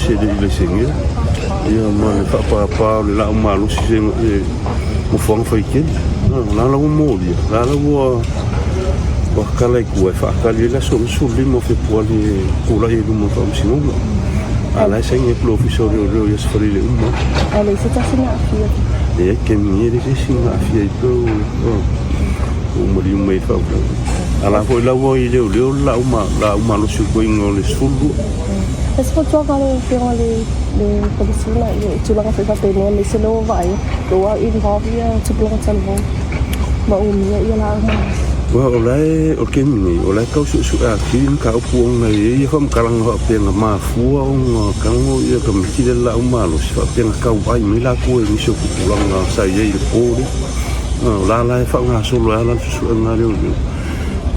se le sengi ia ma le fa le la malu se mo fong fa ken la mo dia la wo wa kala ku fa kala la so mo fe po le ku la e mo fa sino ala sengi professor ro yes fori le umma ala se ta sina afia e che mi eri sina afia to o mori mai fa ala foi la wo i le la uma lo su ko ingole sulu es po to ka le policia e tu la fa pe no le se lo vai lo wa involve ya tu blong tan bo ma ia la ma wa olai o ke mi olai ka su a kin ka puong na ye fam kalang ho pe na ma fu o kango ia ka mi ki la uma lo su pe ka vai mi la ko ni su ku lang na sa ye o la fa nga so la su na le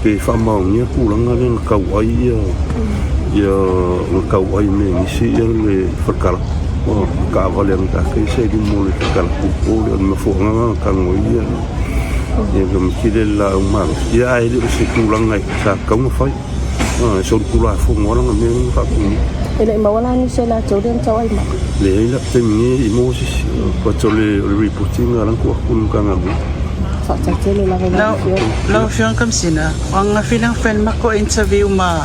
pe fa ma ni ku lang na le ka vai ia ka vai me ni si le fa kala ka vale ka ke se di mo le ka ku o le ma fu nga kango ia ia kam kile la umar ia ele se kulang ngai sa kong fai so kula fu ngora me fa ku ele ma wala ni se la joden tawai ma le ila te mi emosi ko tole reporting ala ko kun kanga fa ta tele la la fion kam sina ang filang fan ma ko interview ma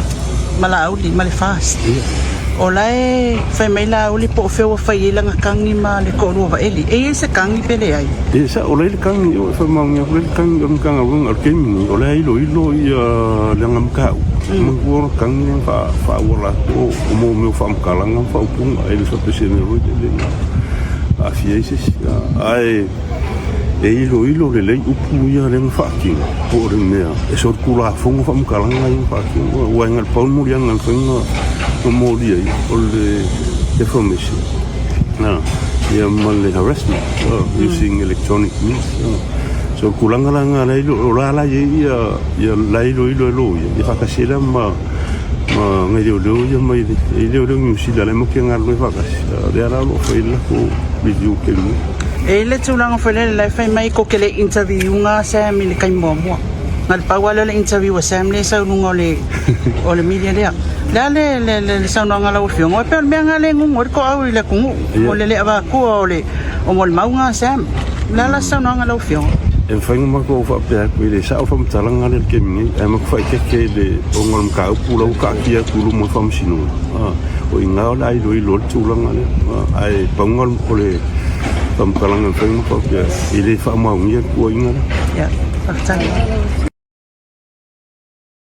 malaw di mali fast olai fai mai la uli po fe wa fai la kangi ma le ko ro va eli e se kangi pele ai e sa olai le kangi o fa ma ngi olai kangi on kanga bun al kemi olai lo ia le ngam ka mo ko kangi fa wala o mo me fa kalang fa pung ele so pe se me ro de a fiese ai e ilo le upu ia le fa ki po re me e so kula fongo fa kalang ai fa ki wa ngal pon mo yang ngal fongo mo dia ole information ia mal harassment using electronic means so kulanga la la ia ilo ia fa kasela ma ngai do ia mai ilo mi si dale mo que ngal fa kas de ala lo fa ila ko video ke lu e le tulang fa le fa mai ko ke le interview nga sa mi le kai mo ngal pa wala le interview sa mi sa ngole ole media dia le sa no ngala o fio mo pe me ngale ngor ko au le ku mo le ba ku ole o mo mau nga sam la sa no ngala o fio en fa ma ko fa pe ku le sa fa mtalang ngale ke mi e ma fa ke de o ngol ka ku lo ka ki ku lu mo fam sinu o inga la ilo tulang ngale ai pangol ko le fam kalang fa ma ko pe ile fa ma ngi ku inga ya fa